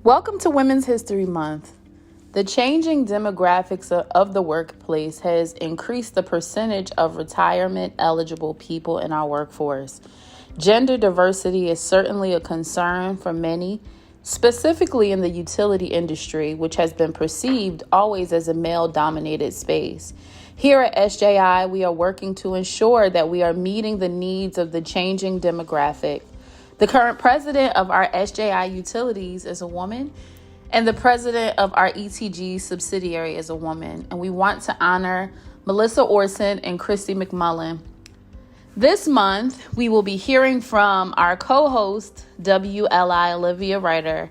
Welcome to Women's History Month. The changing demographics of the workplace has increased the percentage of retirement eligible people in our workforce. Gender diversity is certainly a concern for many, specifically in the utility industry, which has been perceived always as a male-dominated space. Here at SJI, we are working to ensure that we are meeting the needs of the changing demographic. The current president of our SJI Utilities is a woman, and the president of our ETG subsidiary is a woman. And we want to honor Melissa Orson and Christy McMullen. This month, we will be hearing from our co-host, WLI Olivia Ryder,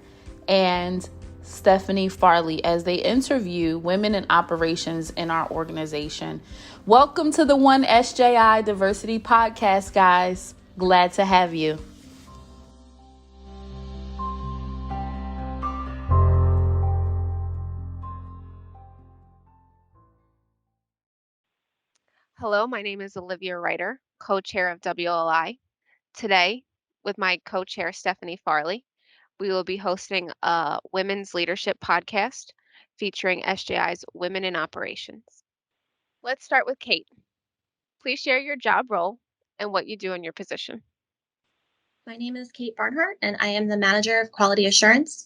and Stephanie Farley as they interview women in operations in our organization. Welcome to the One SJI Diversity Podcast, guys. Glad to have you. Hello, my name is Olivia Ryder, co-chair of WLI. Today, with my co-chair Stephanie Farley, we will be hosting a women's leadership podcast featuring SJI's Women in Operations. Let's start with Kate. Please share your job role and what you do in your position. My name is Kate Barnhart, and I am the Manager of Quality Assurance.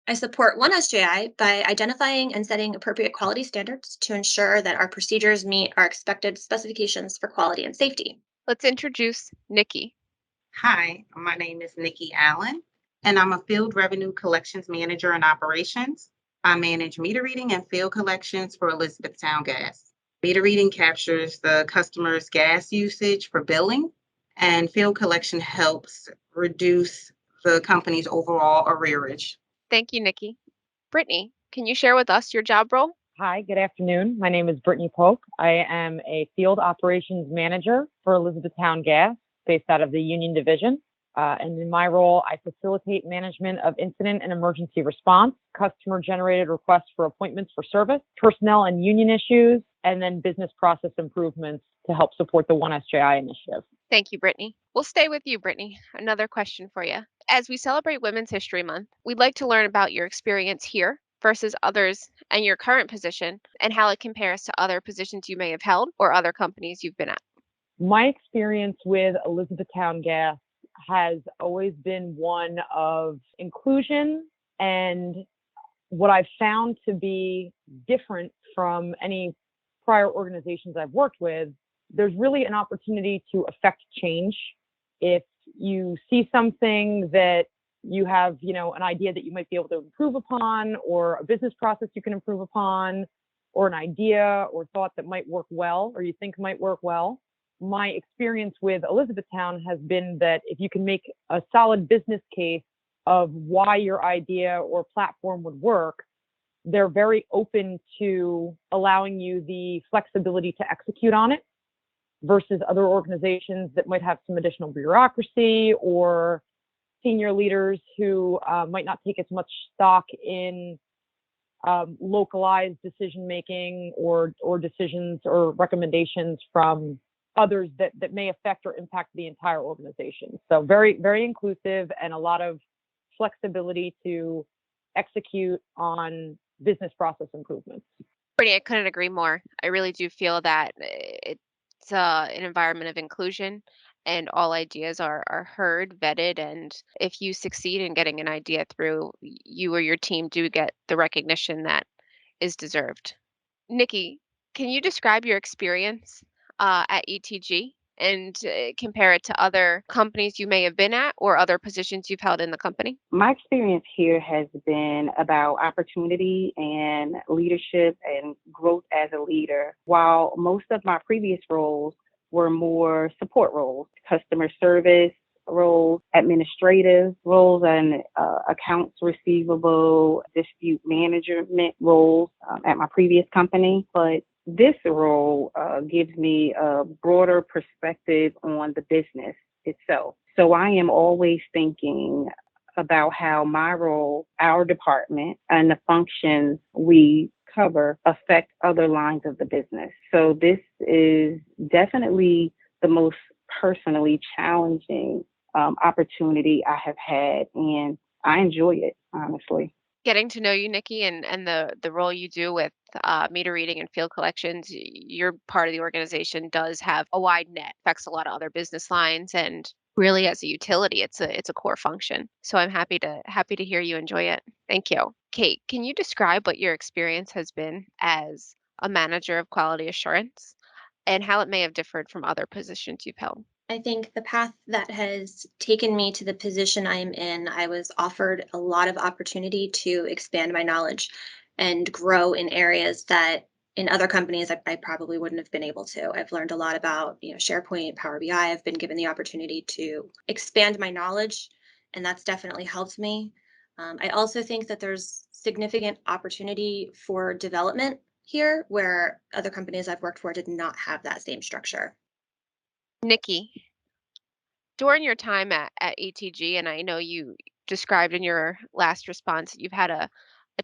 I support One SJI by identifying and setting appropriate quality standards to ensure that our procedures meet our expected specifications for quality and safety. Let's introduce Nikki. Hi, my name is Nikki Allen, and I'm a Field Revenue Collections Manager in Operations. I manage meter reading and field collections for Elizabethtown Gas. Meter reading captures the customer's gas usage for billing, and field collection helps reduce the company's overall arrearage. Thank you, Nikki. Brittany, can you share with us your job role? Hi, good afternoon. My name is Brittany Polk. I am a Field Operations Manager for Elizabethtown Gas, based out of the Union Division. And in my role, I facilitate management of incident and emergency response, customer-generated requests for appointments for service, personnel and union issues, and then business process improvements to help support the One SJI initiative. Thank you, Brittany. We'll stay with you, Brittany. Another question for you. As we celebrate Women's History Month, we'd like to learn about your experience here versus others and your current position and how it compares to other positions you may have held or other companies you've been at. My experience with Elizabethtown Gas has always been one of inclusion, and what I've found to be different from any prior organizations I've worked with, there's really an opportunity to affect change. If you see something that you have, an idea that you might be able to improve upon, or a business process you can improve upon, or an idea or thought that might work well, or you think might work well. My experience with Elizabethtown has been that if you can make a solid business case of why your idea or platform would work, they're very open to allowing you the flexibility to execute on it, versus other organizations that might have some additional bureaucracy or senior leaders who might not take as much stock in localized decision making or decisions or recommendations from others that may affect or impact the entire organization. So very, very inclusive, and a lot of flexibility to execute on business process improvements. Brittany, I couldn't agree more. I really do feel that it's an environment of inclusion, and all ideas are heard, vetted, and if you succeed in getting an idea through, you or your team do get the recognition that is deserved. Nikki, can you describe your experience at ETG and compare it to other companies you may have been at or other positions you've held in the company? My experience here has been about opportunity and leadership and growth as a leader, while most of my previous roles were more support roles, customer service roles, administrative roles, and accounts receivable, dispute management roles at my previous company. But this role gives me a broader perspective on the business itself. So I am always thinking about how my role, our department, and the functions we cover affect other lines of the business. So this is definitely the most personally challenging opportunity I have had, and I enjoy it, honestly. Getting to know you, Nikki, and the role you do with meter reading and field collections, your part of the organization does have a wide net, affects a lot of other business lines, and really as a utility, it's a core function. So I'm happy to hear you enjoy it. Thank you. Kate, can you describe what your experience has been as a manager of quality assurance and how it may have differed from other positions you've held? I think the path that has taken me to the position I am in, I was offered a lot of opportunity to expand my knowledge and grow in areas that in other companies I probably wouldn't have been able to. I've learned a lot about, SharePoint, Power BI. I've been given the opportunity to expand my knowledge, and that's definitely helped me. I also think that there's significant opportunity for development here where other companies I've worked for did not have that same structure. Nikki, during your time at ATG, and I know you described in your last response that you've had a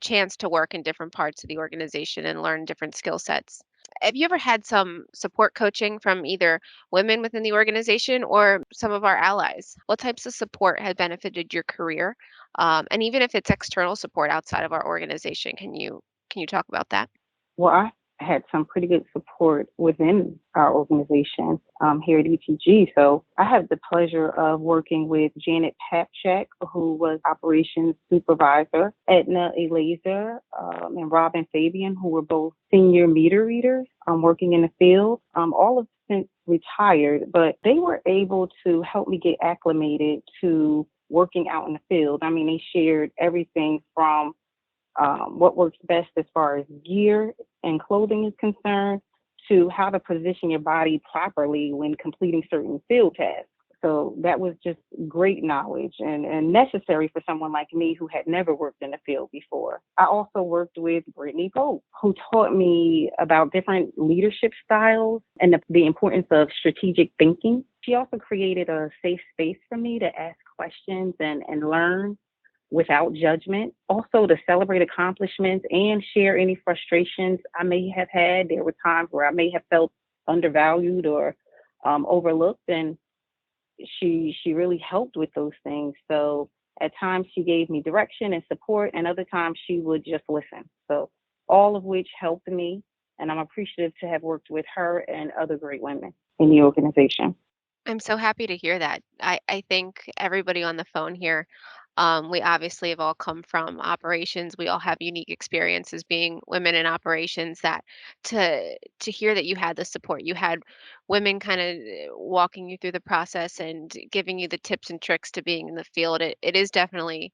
chance to work in different parts of the organization and learn different skill sets. Have you ever had some support coaching from either women within the organization or some of our allies? What types of support have benefited your career? And even if it's external support outside of our organization, can you talk about that? Well, I had some pretty good support within our organization here at ETG. So I have the pleasure of working with Janet Papchak, who was operations supervisor, Edna Elazer, and Robin Fabian, who were both senior meter readers working in the field. All of since retired, but they were able to help me get acclimated to working out in the field. I mean, they shared everything from what works best as far as gear and clothing is concerned, to how to position your body properly when completing certain field tasks. So that was just great knowledge and necessary for someone like me who had never worked in the field before. I also worked with Brittany Pope, who taught me about different leadership styles and the importance of strategic thinking. She also created a safe space for me to ask questions and learn without judgment. Also to celebrate accomplishments and share any frustrations I may have had. There were times where I may have felt undervalued or overlooked, and she really helped with those things. So at times she gave me direction and support, and other times she would just listen. So all of which helped me, and I'm appreciative to have worked with her and other great women in the organization. I'm so happy to hear that. I think everybody on the phone here, we obviously have all come from operations. We all have unique experiences being women in operations. That to hear that you had the support, you had women kind of walking you through the process and giving you the tips and tricks to being in the field. It is definitely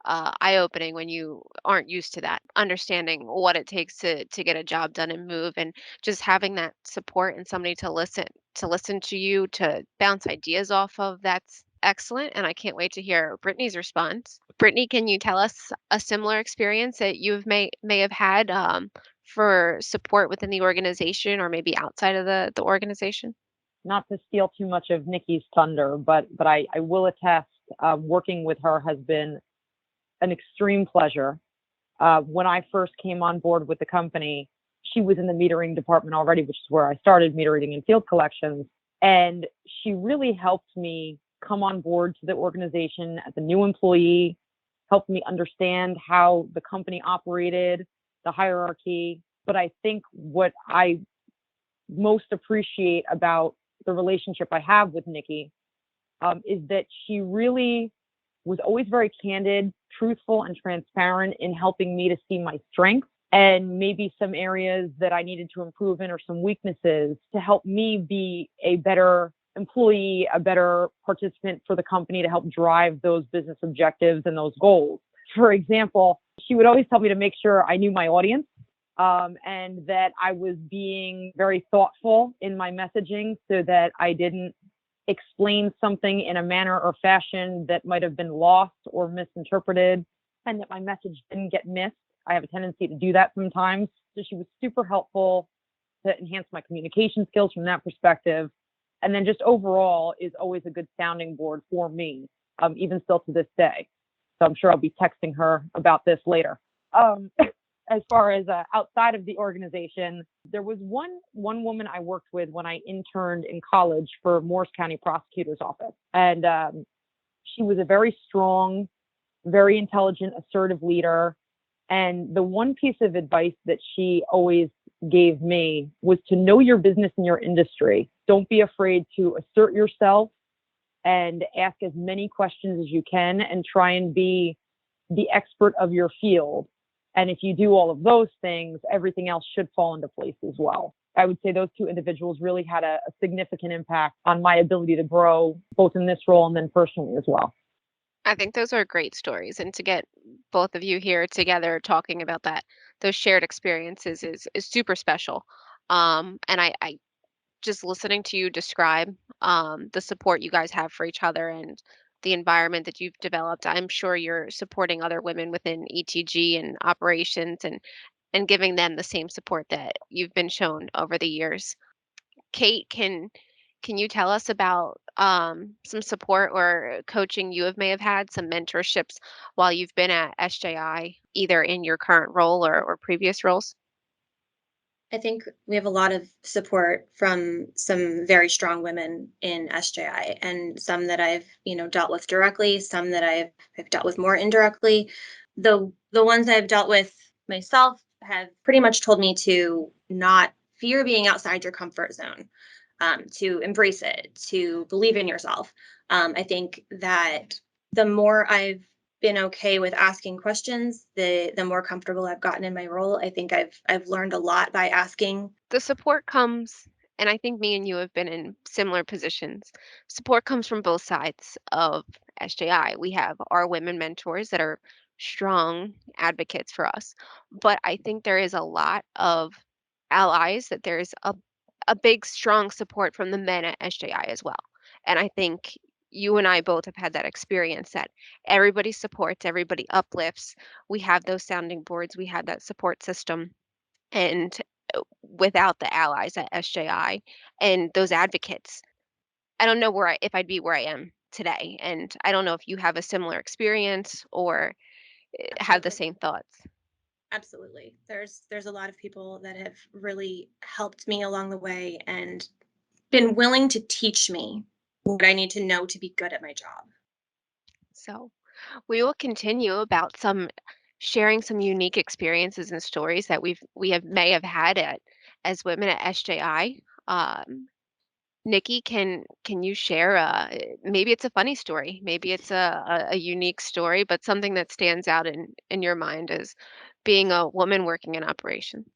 eye-opening when you aren't used to that, understanding what it takes to get a job done and move, and just having that support and somebody to listen to you, to bounce ideas off of. That's excellent. And I can't wait to hear Brittany's response. Brittany, can you tell us a similar experience that you may have had for support within the organization or maybe outside of the organization? Not to steal too much of Nikki's thunder, but I will attest, working with her has been an extreme pleasure. When I first came on board with the company, she was in the metering department already, which is where I started meter reading and field collections. And she really helped me come on board to the organization as a new employee, helped me understand how the company operated, the hierarchy. But I think what I most appreciate about the relationship I have with Nikki is that she really was always very candid, truthful, and transparent in helping me to see my strengths and maybe some areas that I needed to improve in or some weaknesses to help me be a better employee, a better participant for the company to help drive those business objectives and those goals. For example, she would always tell me to make sure I knew my audience and that I was being very thoughtful in my messaging so that I didn't explain something in a manner or fashion that might have been lost or misinterpreted, and that my message didn't get missed. I have a tendency to do that sometimes. So she was super helpful to enhance my communication skills from that perspective. And then just overall is always a good sounding board for me, even still to this day. So I'm sure I'll be texting her about this later. As far as outside of the organization, there was one woman I worked with when I interned in college for Morris County Prosecutor's Office. And she was a very strong, very intelligent, assertive leader. And the one piece of advice that she always gave me was to know your business and your industry. Don't be afraid to assert yourself and ask as many questions as you can and try and be the expert of your field. And if you do all of those things, everything else should fall into place as well. I would say those two individuals really had a significant impact on my ability to grow both in this role and then personally as well. I think those are great stories, and to get both of you here together talking about that, those shared experiences is super special. And I just listening to you describe the support you guys have for each other and the environment that you've developed. I'm sure you're supporting other women within ETG and operations and giving them the same support that you've been shown over the years. Kate, can you tell us about some support or coaching you may have had, some mentorships while you've been at SJI, either in your current role or previous roles? I think we have a lot of support from some very strong women in SJI, and some that I've, dealt with directly, some that I've dealt with more indirectly. The ones I've dealt with myself have pretty much told me to not fear being outside your comfort zone, to embrace it, to believe in yourself. I think that the more I've been okay with asking questions, the more comfortable I've gotten in my role. I think I've learned a lot by asking. The support comes, and I think me and you have been in similar positions. Support comes from both sides of SJI. We have our women mentors that are strong advocates for us, but I think there is a lot of allies, that there's a big strong support from the men at SJI as well. And I think you and I both have had that experience that everybody supports, everybody uplifts. We have those sounding boards, we have that support system. And without the allies at SJI and those advocates, I don't know if I'd be where I am today. And I don't know if you have a similar experience or have the Absolutely. same thoughts. Absolutely. There's a lot of people that have really helped me along the way and been willing to teach me what I need to know to be good at my job. So we will continue about some sharing some unique experiences and stories that we may have had as women at SJI. Um, Nikki, can you share maybe it's a funny story, maybe it's a unique story, but something that stands out in your mind as being a woman working in operations?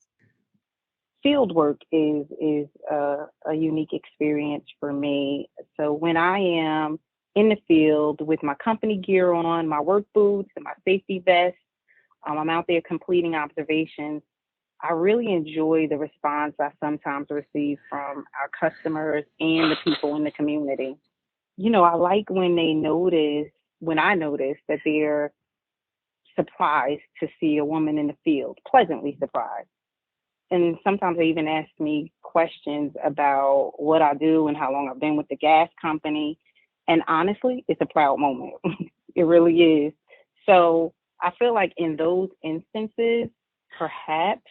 Field work is a unique experience for me. So when I am in the field with my company gear on, my work boots and my safety vest, I'm out there completing observations. I really enjoy the response I sometimes receive from our customers and the people in the community. I like when I notice that they're surprised to see a woman in the field, pleasantly surprised. And sometimes they even ask me questions about what I do and how long I've been with the gas company. And honestly, it's a proud moment. It really is. So I feel like in those instances, perhaps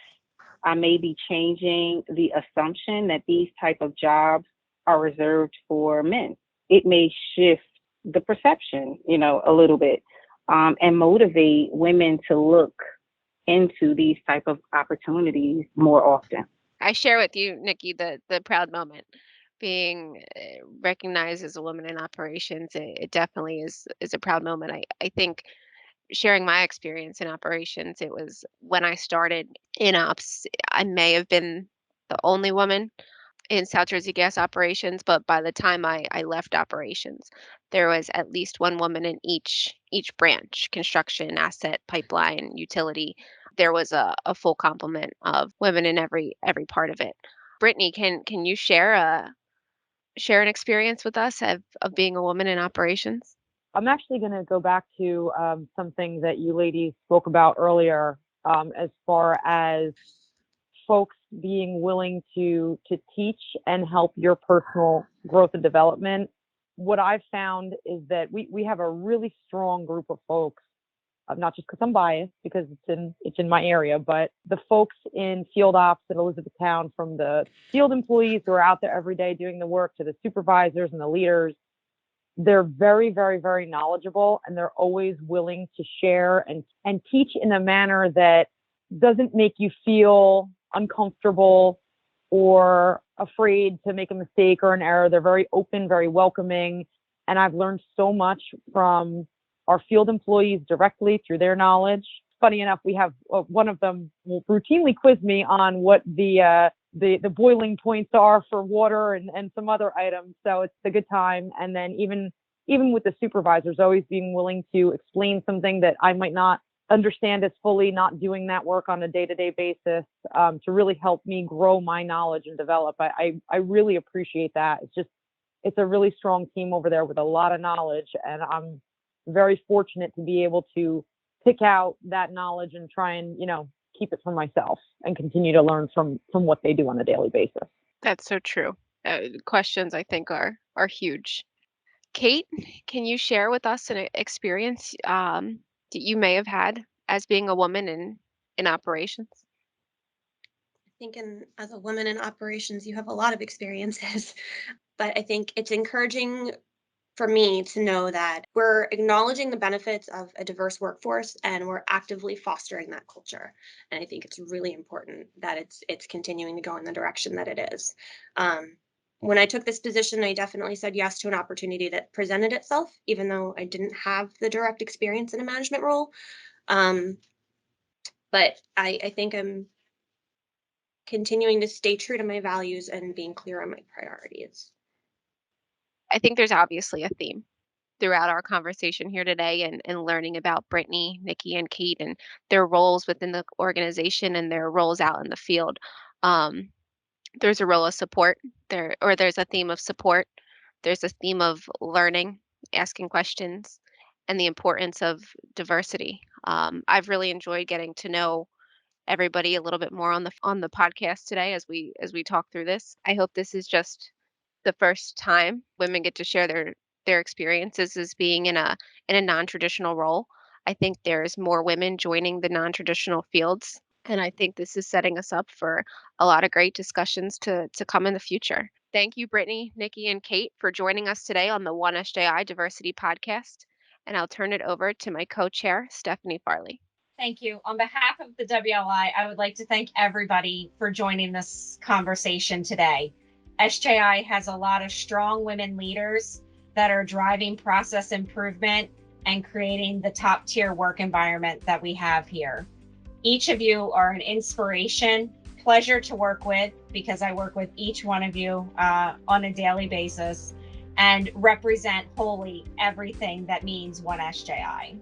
I may be changing the assumption that these type of jobs are reserved for men. It may shift the perception, a little bit, and motivate women to look into these type of opportunities more often. I share with you, Nikki, the proud moment. Being recognized as a woman in operations, it definitely is a proud moment. I think sharing my experience in operations, it was when I started in ops, I may have been the only woman in South Jersey gas operations, but by the time I left operations, there was at least one woman in each branch: construction, asset, pipeline, utility. There was a full complement of women in every part of it. Brittany, can you share an experience with us of being a woman in operations? I'm actually going to go back to something that you ladies spoke about earlier, as far as folks being willing to teach and help your personal growth and development. What I've found is that we have a really strong group of folks, not just because I'm biased, because it's in my area, but the folks in field ops at Elizabethtown, from the field employees who are out there every day doing the work to the supervisors and the leaders, they're very, very, very knowledgeable, and they're always willing to share and teach in a manner that doesn't make you feel uncomfortable or afraid to make a mistake or an error. They're very open, very welcoming. And I've learned so much from our field employees directly through their knowledge. Funny enough, we have one of them will routinely quiz me on what the boiling points are for water and some other items. So it's a good time. And then even with the supervisors, always being willing to explain something that I might not understand as fully, not doing that work on a day-to-day basis, to really help me grow my knowledge and develop. I really appreciate that. It's a really strong team over there with a lot of knowledge, and I'm very fortunate to be able to pick out that knowledge and try and, keep it for myself and continue to learn from what they do on a daily basis. That's so true. Questions I think are huge. Kate, can you share with us an experience that you may have had as being a woman in operations? I think as a woman in operations, you have a lot of experiences, but I think it's encouraging for me to know that we're acknowledging the benefits of a diverse workforce and we're actively fostering that culture. And I think it's really important that it's continuing to go in the direction that it is. When I took this position, I definitely said yes to an opportunity that presented itself, even though I didn't have the direct experience in a management role. Um, but I think I'm continuing to stay true to my values and being clear on my priorities. I think there's obviously a theme throughout our conversation here today and learning about Brittany, Nikki, and Kate and their roles within the organization and their roles out in the field. Um, there's a role of support there, or there's a theme of support. There's a theme of learning, asking questions, and the importance of diversity. I've really enjoyed getting to know everybody a little bit more on the podcast today as we talk through this. I hope this is just the first time women get to share their experiences as being in a non-traditional role. I think there's more women joining the non-traditional fields, and I think this is setting us up for a lot of great discussions to come in the future. Thank you, Brittany, Nikki, and Kate, for joining us today on the One SJI Diversity Podcast. And I'll turn it over to my co-chair, Stephanie Farley. Thank you. On behalf of the WLI, I would like to thank everybody for joining this conversation today. SJI has a lot of strong women leaders that are driving process improvement and creating the top tier work environment that we have here. Each of you are an inspiration, pleasure to work with because I work with each one of you on a daily basis and represent wholly everything that means One SJI.